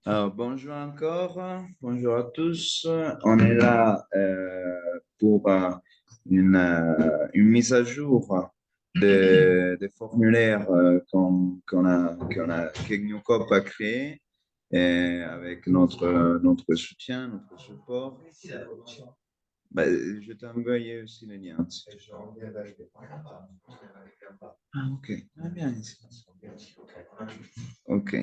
Alors, bonjour encore, bonjour à tous. On est là pour une mise à jour des formulaires que GNUCOP a créé avec notre soutien, notre support. Bah, je t'ai envoyé aussi le lien. Ah, ok. Ah, bien ici. Ok.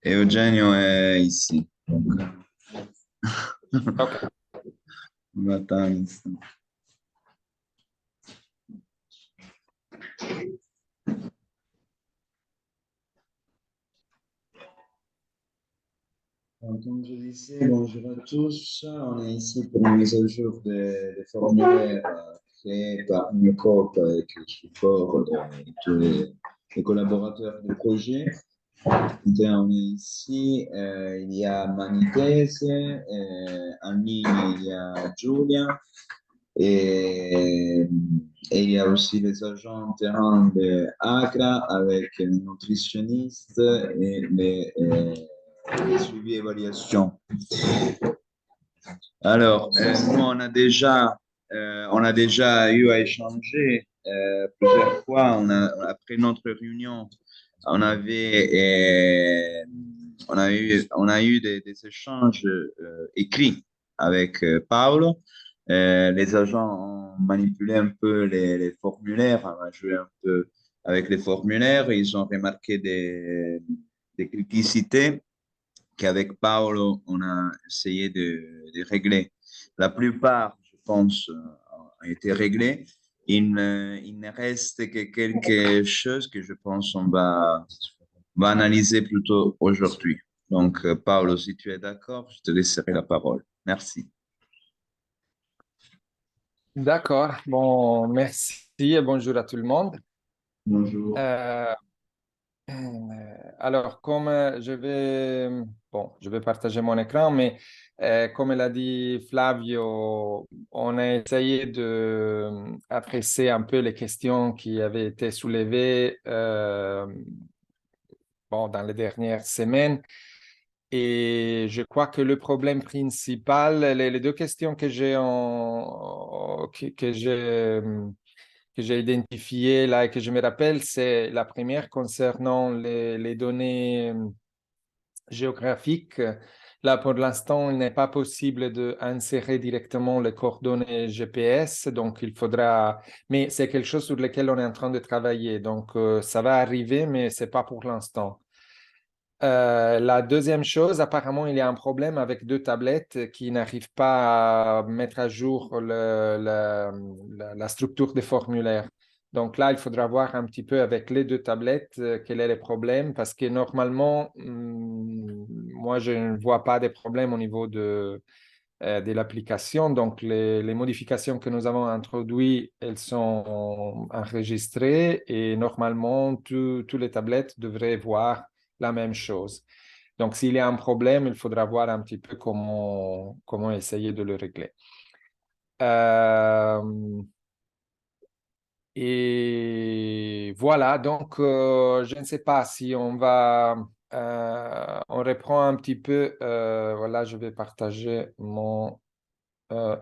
Et Eugenio est ici. Donc, Ok. on va attendre un instant. Alors, comme je disais, bonjour à tous. On est ici pour une mise à jour des formulaires créés par NUCOP avec le support de tous les collaborateurs du projet. Donc, on est ici, il y a Manitese, en ligne, il y a Giulia, et, et il y a aussi les agents terrain de Agra avec les nutritionnistes et les suivis évaluation. Alors, nous, on a déjà eu à échanger plusieurs fois. Après notre réunion, on a eu des échanges écrits avec Paolo. Les agents ont manipulé un peu les formulaires, on a joué un peu avec les formulaires. Ils ont remarqué des critiques qu'avec Paolo, on a essayé de régler. La plupart, je pense, ont été réglés. Il ne reste que quelque chose que je pense va analyser plutôt aujourd'hui. Donc, Paolo, si tu es d'accord, je te laisserai la parole. Merci. D'accord. Bon, merci et bonjour à tout le monde. Bonjour. Euh, alors, comme je vais partager mon écran, mais comme l'a dit Flavio, on a essayé de adresser un peu les questions qui avaient été soulevées dans les dernières semaines. Et je crois que le problème principal, les deux questions que j'ai identifiées là et que je me rappelle, c'est la première concernant les données géographiques. Là, pour l'instant, il n'est pas possible d'insérer directement les coordonnées GPS, donc il faudra, mais c'est quelque chose sur lequel on est en train de travailler. Donc, ça va arriver, mais c'est pas pour l'instant. La deuxième chose, apparemment, il y a un problème avec deux tablettes qui n'arrivent pas à mettre à jour la structure des formulaires. Donc là, il faudra voir un petit peu avec les deux tablettes quel est le problème, parce que normalement, moi, je ne vois pas de problème au niveau de l'application. Donc, les modifications que nous avons introduites, elles sont enregistrées et normalement, tous les tablettes devraient voir la même chose. Donc, s'il y a un problème, il faudra voir un petit peu comment essayer de le régler. Et voilà, donc je ne sais pas si on reprend un petit peu, voilà, je vais partager mon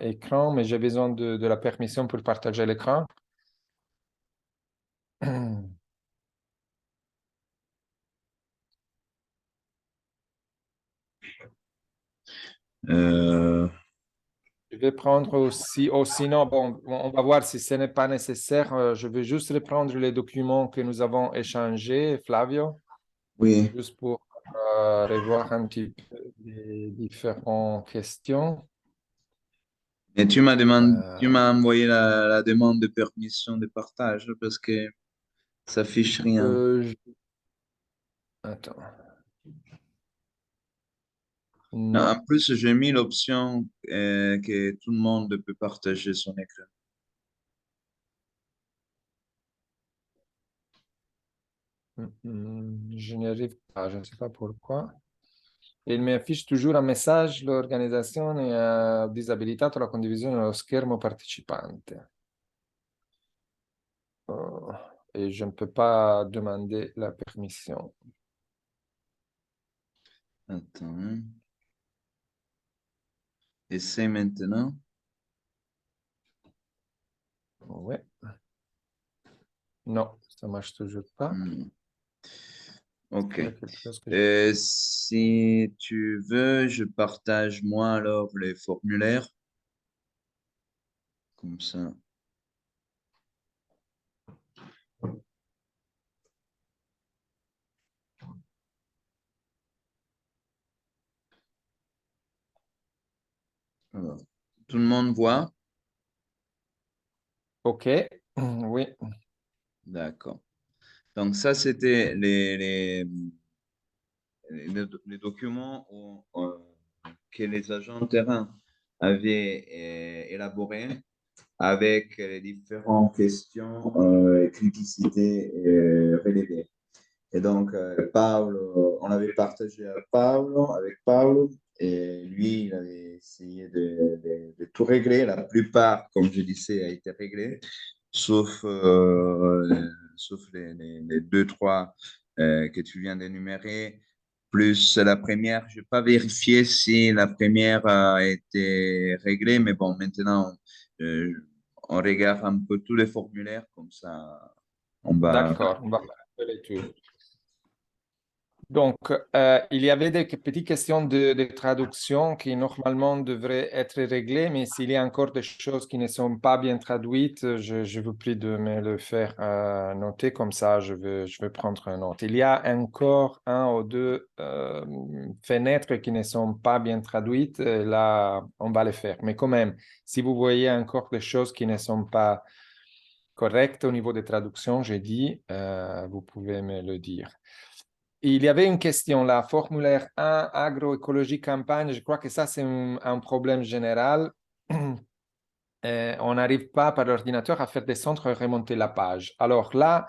écran, mais j'ai besoin de la permission pour partager l'écran. Euh, Je vais prendre aussi, sinon, bon, on va voir si ce n'est pas nécessaire. Je vais juste reprendre les documents que nous avons échangés, Flavio, oui. juste pour revoir un petit peu les différentes questions. Et tu Euh, m'as envoyé la demande de permission de partage parce que ça affiche rien. euh, je- Attends. En Non. plus, j'ai mis l'option que tout le monde peut partager son écran. Je n'y arrive pas, je ne sais pas pourquoi. Il mi affiche toujours un messaggio, l'organizzazione ha disabilitato la condivisione dello schermo partecipante. Oh. et je ne peux pas demander la permission. Attends. Essaie maintenant. Ouais. Non, ça marche toujours pas. Hmm. Ok. Il y a quelque chose que Si tu veux, je partage moi alors les formulaires. Comme ça. Alors, tout le monde voit? Ok, oui, D'accord. Donc ça, c'était les documents que les agents de terrain avaient élaborés avec les différentes questions et criticités relevées. Et donc, Paolo, on avait partagé à Paolo, avec Paolo, et lui, il avait essayé de tout régler. La plupart, comme je disais, a été réglé, sauf, sauf les deux, trois que tu viens d'énumérer, plus la première. Je n'ai pas vérifié si la première a été réglée, mais bon, maintenant, euh, on regarde un peu tous les formulaires, comme ça, on va. d'accord, on va faire les tours. Donc, il y avait des petites questions de traduction qui normalement devraient être réglées, mais s'il y a encore des choses qui ne sont pas bien traduites, je vous prie de me le faire noter, comme ça je vais prendre une note. Il y a encore un ou deux fenêtres qui ne sont pas bien traduites, là on va les faire. Mais quand même, si vous voyez encore des choses qui ne sont pas correctes au niveau des traductions, j'ai dit, vous pouvez me le dire. Il y avait une question là, formulaire 1, agroécologie campagne. Je crois que ça, c'est un problème général. On n'arrive pas par l'ordinateur à faire descendre et remonter la page. Alors là,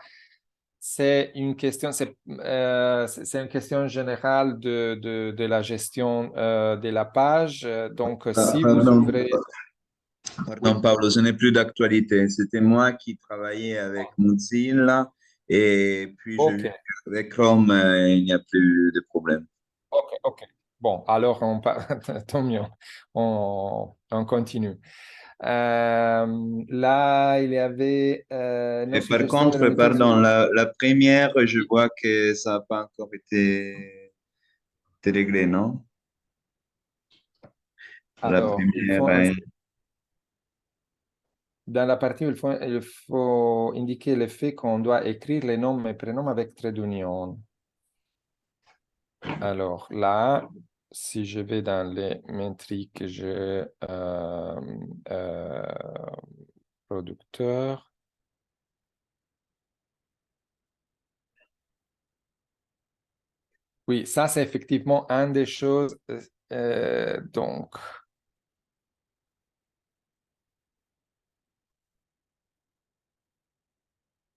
c'est une question, c'est une question générale de la gestion de la page. Donc, si vous Pardon, ouvrez... pardon, Oui, Pablo, ce n'est plus d'actualité. C'était moi qui travaillais avec Mozilla et puis ok, avec Chrome, il n'y a plus de problème. ok, ok. Bon, alors, tant mieux. On continue. Là, il y avait nos Et par suggestions de la contre, méthode. pardon, la première, je vois que ça n'a pas encore été réglé, non? La Alors, première, dans la partie où il faut indiquer le fait qu'on doit écrire les noms et prénoms avec trait d'union. Alors là, si je vais dans les métriques, euh, producteur. Oui, ça, c'est effectivement une des choses. Donc,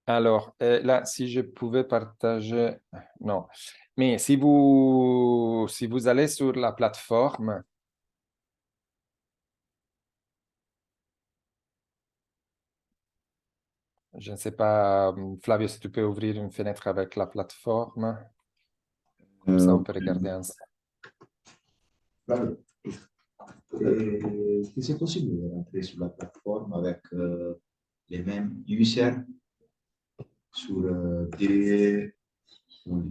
alors, là, si je pouvais partager, non. Mais si vous allez sur la plateforme, je ne sais pas, Flavio, si tu peux ouvrir une fenêtre avec la plateforme, comme ça euh, on peut regarder ensemble. Vale. Est-ce que c'est possible de rentrer sur la plateforme avec les mêmes users sur des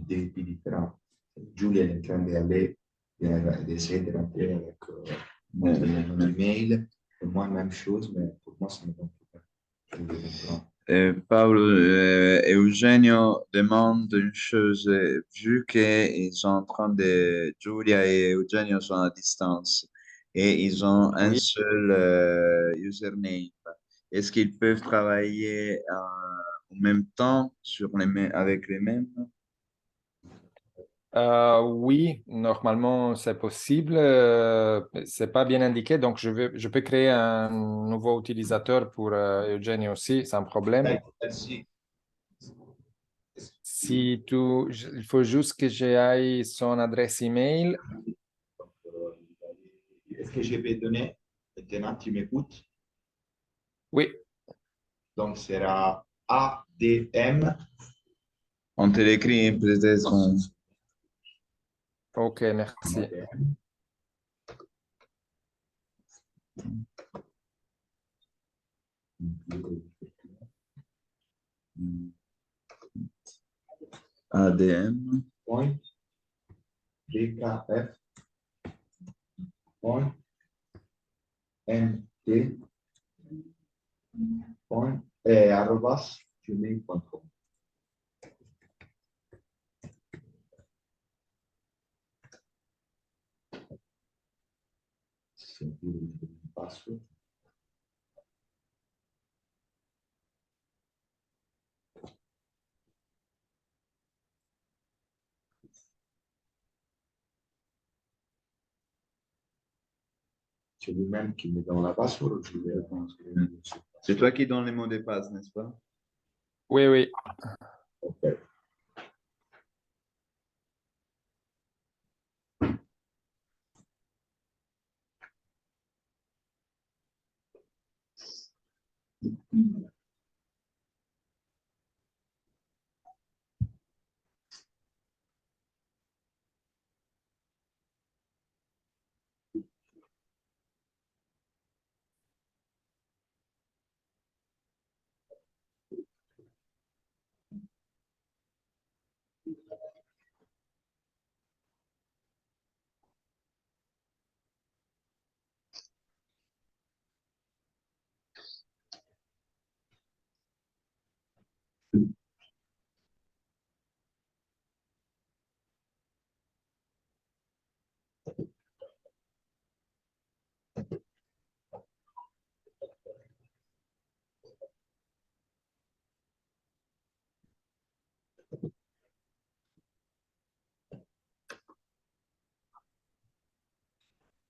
pays différents? Giulia est en train d'essayer de rentrer avec notre email. Et moi, même chose, mais pour moi, ça ne va pas. Je ne comprends. Paolo, Eugenio demande une chose, vu qu'ils sont en train de, Giulia et Eugenio sont à distance et ils ont un Oui. seul username, est-ce qu'ils peuvent travailler en même temps avec les mêmes? Oui, normalement c'est possible. C'est pas bien indiqué, donc je peux créer un nouveau utilisateur pour Eugène aussi, sans problème. Merci. Si tu, il faut juste que j'aille son adresse email. Est-ce que je vais donner, maintenant tu m'écoutes, Oui, donc sera ADM. On te l'écrit peut-être. Ok, merci. ADM. ADM. Point BKF. Point MT. Point arrobas gmail.com. Sentire il password. C'est lui-même qui me donne la password ou je vais transférer dessus. C'est toi qui donnes les mots de passe, n'est-ce pas? Oui, oui. Ok.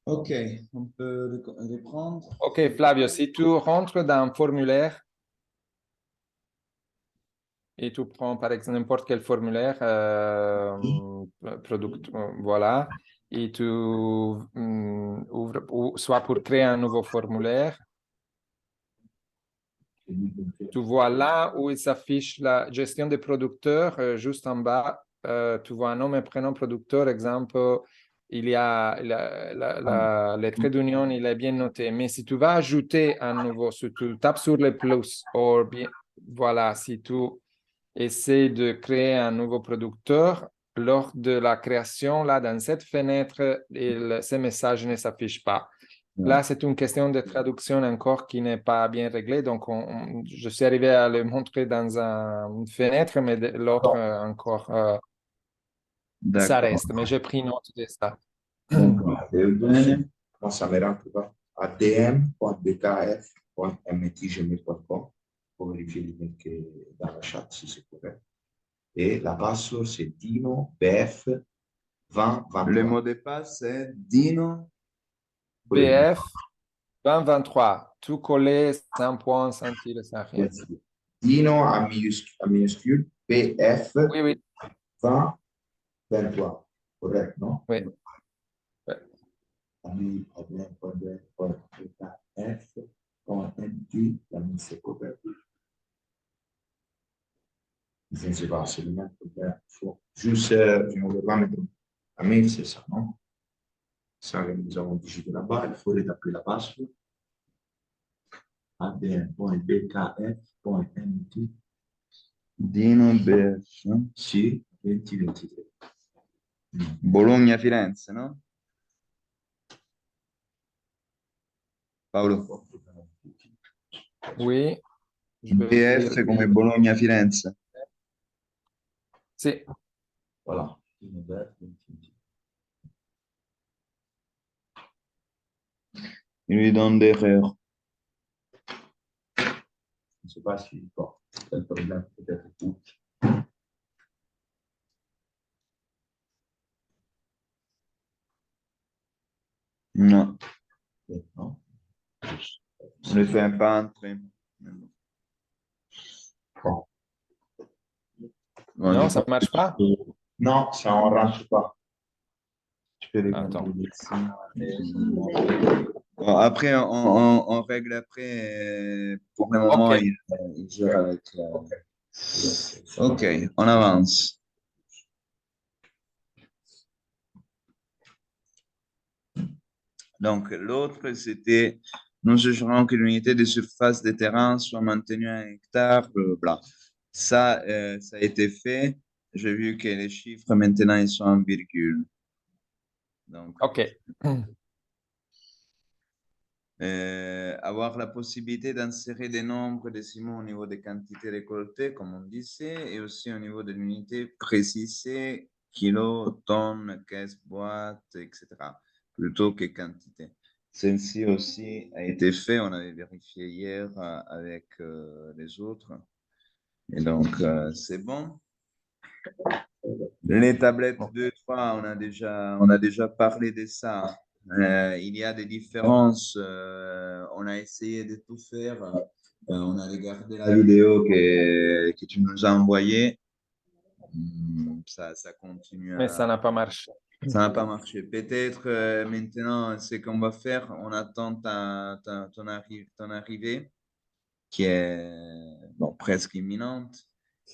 Ok, on peut reprendre. Ok, Flavio, si tu rentres dans un formulaire et tu prends par exemple n'importe quel formulaire, voilà, et tu ouvres, ou soit pour créer un nouveau formulaire, tu vois là où il s'affiche la gestion des producteurs, juste en bas, tu vois un nom et prénom producteur, exemple, il y a les traits d'union, il est bien noté. Mais si tu vas ajouter un nouveau, si tu tapes sur le plus, ou bien, voilà, si tu essaies de créer un nouveau producteur, lors de la création, là, dans cette fenêtre, ces messages ne s'affichent pas. Là, c'est une question de traduction encore qui n'est pas bien réglée. Donc, je suis arrivé à le montrer dans une fenêtre, mais l'autre encore, ça D'accord. reste. Mais j'ai pris note de ça. D'accord. Eugène. Moi, ça me rentre pas. adm.bkf.mtgmail.com pour vérifier l'email qui est dans la chat si c'est correct. Et la password, c'est Dino BF 2023. Le mot de passe, c'est Dino. BF 2023, tout collé, sans point, sans tirer, sans rien. Dino à minuscule, BF Oui, oui, 2023. Correct, non? oui. adm.bkf.mt, la mise c'est correct. Je ne sais pas, c'est le même problème. Juste, je ne veux pas mettre la mail, c'est ça, non? Ça, nous avons digité là-bas, il faut rétablir la password. adm.bkf.mt. Dino BF. Sì, 2023. Bologna-Firenze, no? Paolo. Oui, je vais BF écrire. come Bologna-Firenze. Sì, Voilà. Dino BF 2023. Il lui donne d'erreur. Je ne sais pas si bon, c'est un problème peut-être tout. Non, Non? on ne fait pas entrer. Bon. Bon, non, je ça ne marche pas. Non, ça ne rentre pas. tu peux les Attends. contrôler ici. Bon, après, on règle après. Pour le moment, Ok. il gère avec. Ok, on avance. Donc, l'autre, c'était nous jugerons que l'unité de surface des terrains soit maintenue à 1 hectare, blablabla. Ça a été fait. J'ai vu que les chiffres maintenant ils sont en virgule. Donc, Ok. avoir la possibilité d'insérer des nombres décimaux au niveau des quantités récoltées, comme on disait, et aussi au niveau de l'unité précisée, kilos, tonnes, caisses, boîtes, etc., plutôt que quantité. Celle-ci aussi a été fait, on avait vérifié hier avec les autres, et donc c'est bon. Les tablettes 2, 3, on a déjà parlé de ça. Il y a des différences. On a essayé de tout faire. On a regardé la vidéo que tu nous as envoyée. Ça continue Mais ça n'a pas marché. ça n'a pas marché. Peut-être maintenant, ce qu'on va faire, on attend ton arrivée, qui est bon, presque imminente.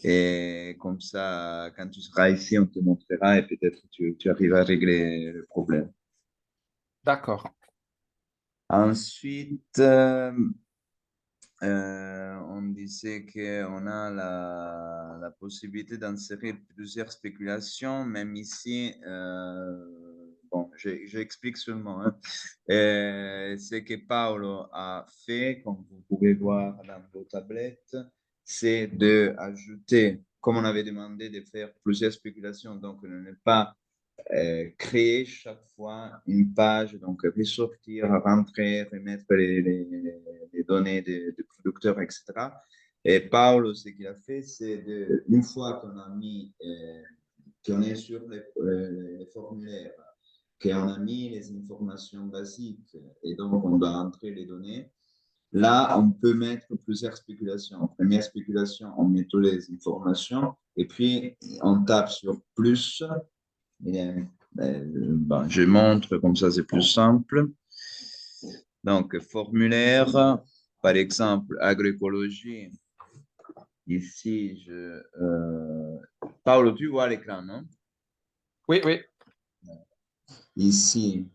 Et comme ça, quand tu seras ici, on te montrera et peut-être tu arrives à régler le problème. D'accord. Ensuite, on disait qu'on a la possibilité d'insérer plusieurs spéculations, même ici, bon, j'explique seulement, hein. Ce que Paolo a fait, comme vous pouvez voir dans vos tablettes, c'est d'ajouter, comme on avait demandé de faire plusieurs spéculations, donc ne pas créer chaque fois une page, donc ressortir, rentrer, remettre les données des producteurs, etc. Et Paolo, ce qu'il a fait, c'est une fois qu'on a mis, qu'on est sur les formulaires, qu'on a mis les informations basiques et donc on doit entrer les données, là, on peut mettre plusieurs spéculations. Première spéculation, on met toutes les informations et puis on tape sur plus. Ben, je montre comme ça, c'est plus simple. Donc, formulaire, par exemple, agroécologie. Ici, Paolo, tu vois l'écran, non? Oui, oui. Ici,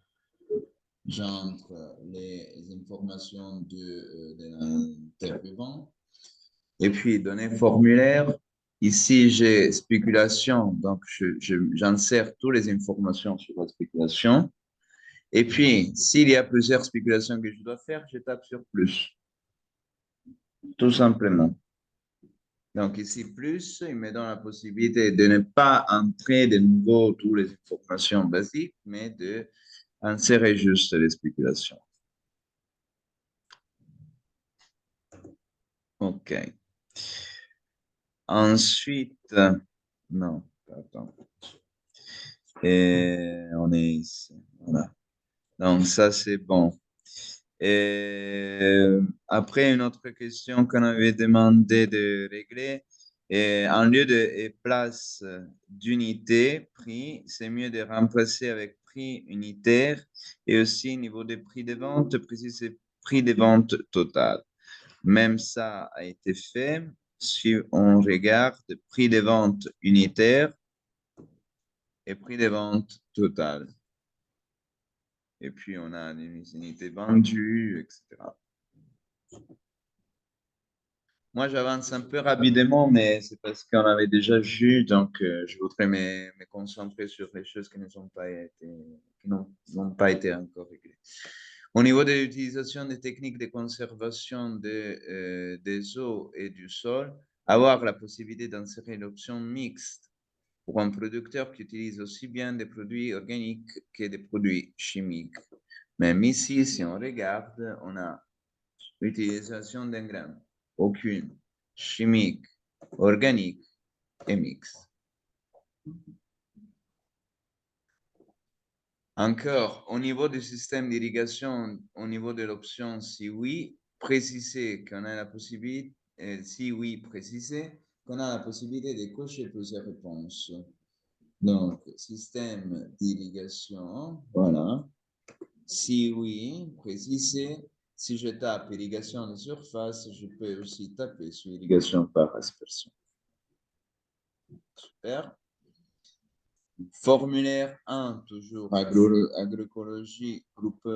j'entre les informations de l'interviewant. Et puis, données formulaire. Ici, j'ai spéculation. Donc, j'insère toutes les informations sur la spéculation. Et puis, s'il y a plusieurs spéculations que je dois faire, je tape sur plus, tout simplement. Donc ici, plus, il me donne la possibilité de ne pas entrer de nouveau toutes les informations basiques, mais de insérer juste les spéculations. OK. Ensuite, non, attends. Et on est ici. Voilà. Donc ça, c'est bon. Et après, une autre question qu'on avait demandé de régler, et en lieu de place d'unité, prix, c'est mieux de remplacer avec prix unitaire et aussi niveau des prix de vente, préciser prix de vente total. Même ça a été fait. Si on regarde prix de vente unitaire et prix de vente total. Et puis, on a les unités vendues, etc. Moi, j'avance un peu rapidement, mais c'est parce qu'on avait déjà vu, donc je voudrais me concentrer sur les choses qui n'ont pas été encore réglées. Au niveau de l'utilisation des techniques de conservation des eaux et du sol, avoir la possibilité d'insérer l'option mixte pour un producteur qui utilise aussi bien des produits organiques que des produits chimiques. Même ici, si on regarde, on a l'utilisation d'engrais, aucune, chimique, organique et mixte. Encore, au niveau du système d'irrigation, au niveau de l'option si oui, préciser qu'on a la possibilité, si oui, préciser qu'on a la possibilité de cocher plusieurs réponses. Donc, système d'irrigation, voilà. Si oui, précisez. Si je tape irrigation de surface, je peux aussi taper sur irrigation par aspersion. Super. Formulaire 1, toujours agroécologie, groupe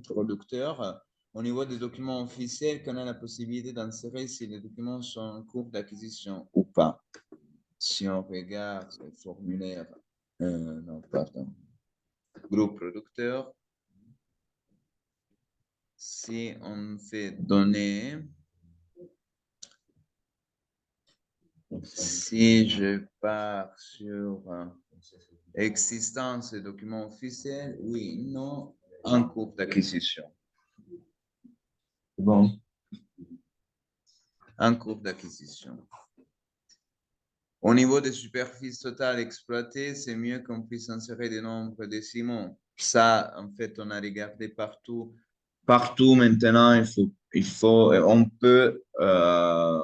producteur. Au niveau des documents officiels, qu'on a la possibilité d'insérer si les documents sont en cours d'acquisition ou pas. Si on regarde le formulaire, non, pardon, groupe producteur, si on fait données, si je pars sur existence des documents officiels, oui, non, en cours d'acquisition. Bon. En cours d'acquisition. Au niveau des superficies totales exploitées, c'est mieux qu'on puisse insérer des nombres décimaux. Ça, en fait, on a regardé partout. Partout maintenant,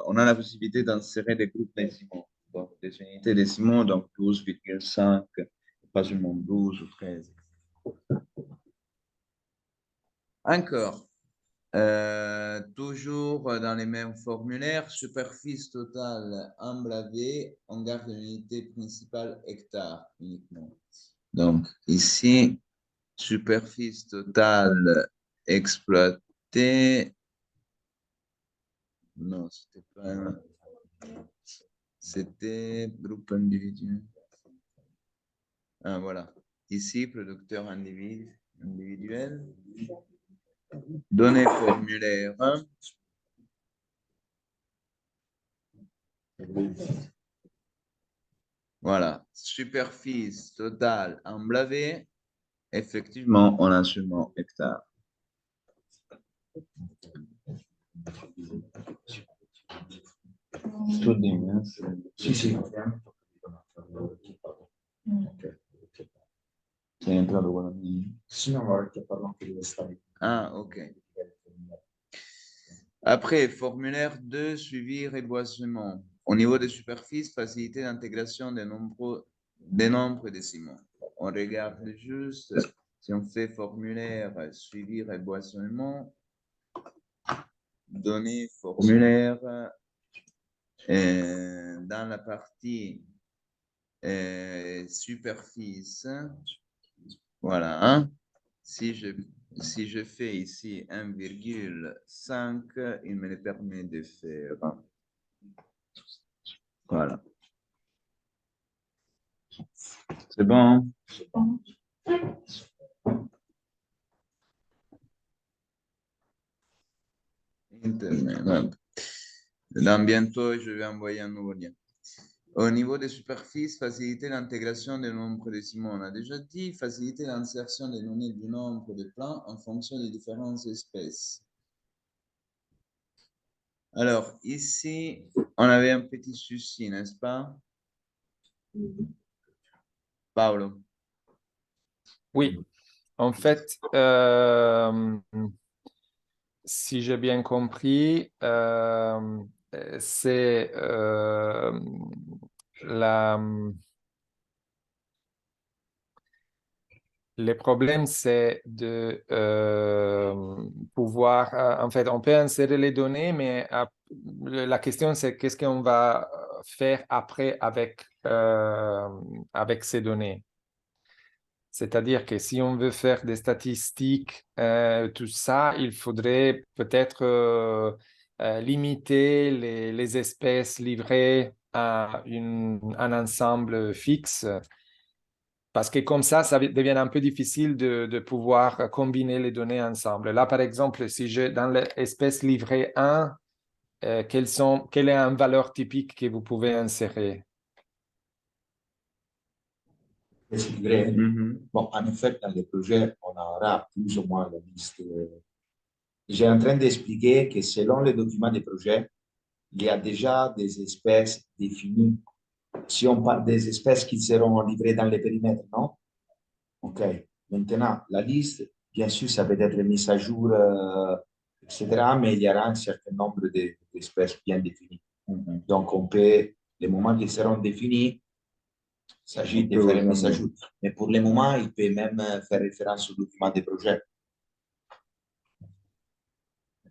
on a la possibilité d'insérer des groupes décimaux. Donc, des unités décimaux, donc 12,5, pas seulement 12 ou 13. Encore. Toujours dans les mêmes formulaires, superficie totale emblavée, on garde l'unité principale hectare uniquement. Donc ici, superficie totale exploitée. Non, c'était pas. C'était groupe individuel. Ah, voilà. Ici, producteur individuel. Données formulaire. Voilà, superficie totale emblavée, effectivement, on a seulement hectare. Tout dit, hein? Sì. Sei entrato con la mia? Sì, no, ma perché parlo anche di questa. Ah, ok. Après, formulaire 2, suivi reboisement. Au niveau des superficies, facilité d'intégration des nombres décimaux. On regarde juste, si on fait formulaire, suivi reboisement, données formulaire, dans la partie superficie, voilà, hein? Si je fais ici 1,5, il me permet de faire, voilà. C'est bon? Internet. Dans bientôt, je vais envoyer un nouveau lien. Au niveau des superficies, faciliter l'intégration des nombres décimaux. On a déjà dit, faciliter l'insertion des données du nombre de plants en fonction des différentes espèces. Alors, ici, on avait un petit souci, n'est-ce pas? Paolo. Oui, en fait, si j'ai bien compris, c'est le problème, c'est de pouvoir, en fait, on peut insérer les données, mais la question, c'est qu'est-ce qu'on va faire après avec ces données. C'est-à-dire que si on veut faire des statistiques, tout ça, il faudrait peut-être limiter les espèces livrées à un ensemble fixe, parce que comme ça devient un peu difficile de pouvoir combiner les données ensemble. Là, par exemple, si dans l'espèce livrée 1, quelle est une valeur typique que vous pouvez insérer? Bon, en effet, dans les projets, on aura plus ou moins la liste. J'ai en train d'expliquer que selon les documents des projets, il y a déjà des espèces définies. Si on parle des espèces qui seront livrées dans les périmètres, non? OK. Maintenant, la liste, bien sûr, ça peut être mise à jour, etc., mais il y aura un certain nombre d'espèces bien définies. Donc, on peut, les moments qui seront définis, Il s'agit de faire un mise à jour. Mais pour le moment, il peut même faire référence au document des projets.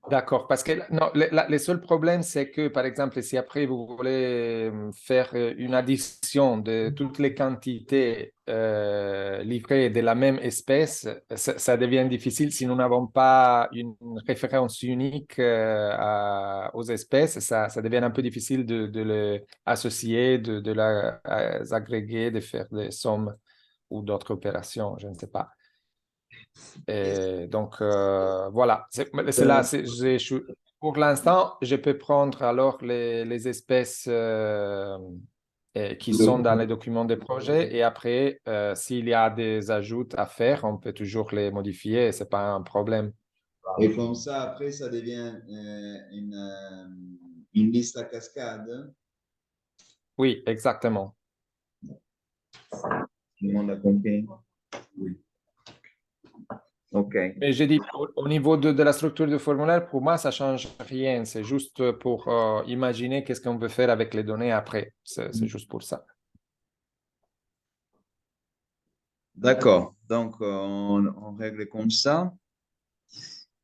D'accord, parce que non, les seuls problèmes, c'est que, par exemple, si après vous voulez faire une addition de toutes les quantités livrées de la même espèce, ça devient difficile si nous n'avons pas une référence unique aux espèces. Ça devient un peu difficile de les associer, de les agréger, de faire des sommes ou d'autres opérations, je ne sais pas. Et donc, voilà, c'est là, pour l'instant, je peux prendre alors les espèces qui sont dans les documents des projets et après, s'il y a des ajouts à faire, on peut toujours les modifier, c'est pas un problème. Et comme ça, après, ça devient une liste à cascade. Oui, exactement. Tout le monde a compris? Oui. OK. Mais j'ai dit, au niveau de la structure du formulaire, pour moi, ça change rien. C'est juste pour imaginer qu'est-ce qu'on peut faire avec les données après. C'est juste pour ça. D'accord. Donc, on règle comme ça.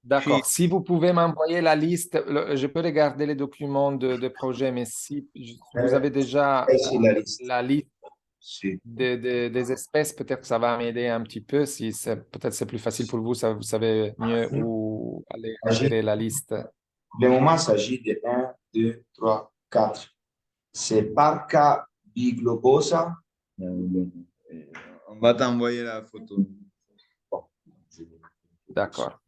D'accord. Si vous pouvez m'envoyer la liste, je peux regarder les documents de projet, mais si vous avez déjà C'est la liste. la liste Si. des espèces, peut-être que ça va m'aider un petit peu. Si peut-être c'est plus facile pour vous, ça, vous savez mieux où aller repérer la liste. Pour le moment, il s'agit de 1, 2, 3, 4. C'est Parca Biglobosa. On va t'envoyer la photo. D'accord.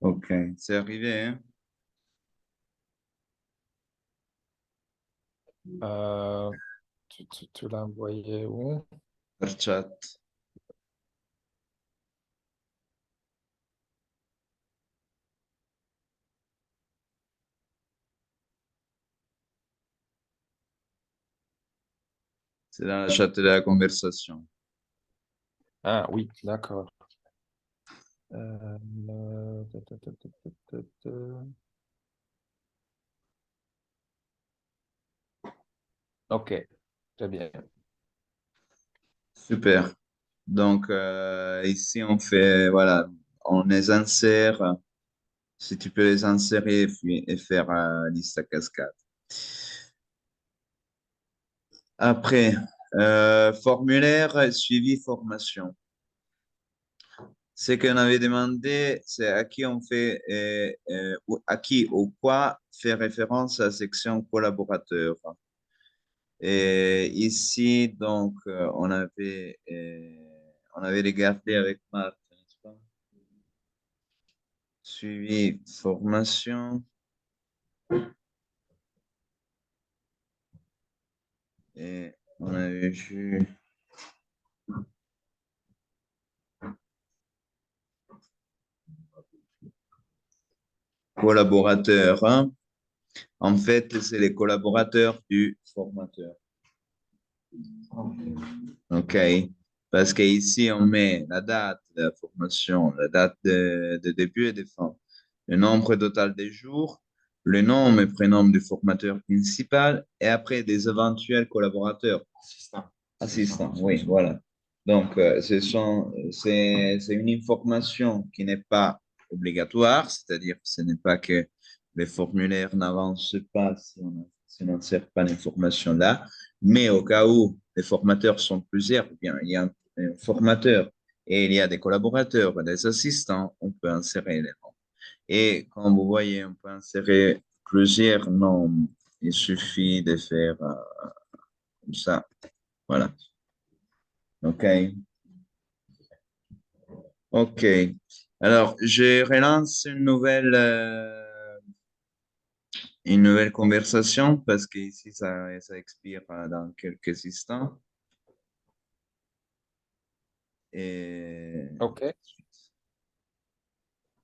OK. C'est arrivé, hein? Tu l'as envoyé où? Per chat. C'est dans la chat de la conversation. Ah oui, d'accord. OK, très bien. Super. Donc, ici, on fait, voilà, on les insère. Si tu peux les insérer et faire liste à cascade. Après, formulaire suivi formation. Ce qu'on avait demandé, c'est à qui on fait, à qui ou quoi fait référence à la section collaborateur. Et ici, donc, on avait regardé avec Marc, n'est-ce pas? Suivi formation. Et on avait vu collaborateurs, hein. En fait, c'est les collaborateurs du formateur. OK. Parce qu'ici, on met la date de la formation, la date de début et de fin, le nombre total des jours le nom et prénom du formateur principal et après des éventuels collaborateurs. Assistant. Assistants, oui, voilà. Donc, c'est une information qui n'est pas obligatoire, c'est-à-dire que ce n'est pas que les formulaires n'avancent pas si on n'insère pas l'information là, mais au cas où les formateurs sont plusieurs, ou bien il y a un formateur et il y a des collaborateurs, des assistants, on peut insérer les noms. Et comme vous voyez, on peut insérer plusieurs noms. Il suffit de faire comme ça. Voilà. OK. OK. Alors, je relance une nouvelle conversation parce qu'ici, ça expire dans quelques instants. Et OK.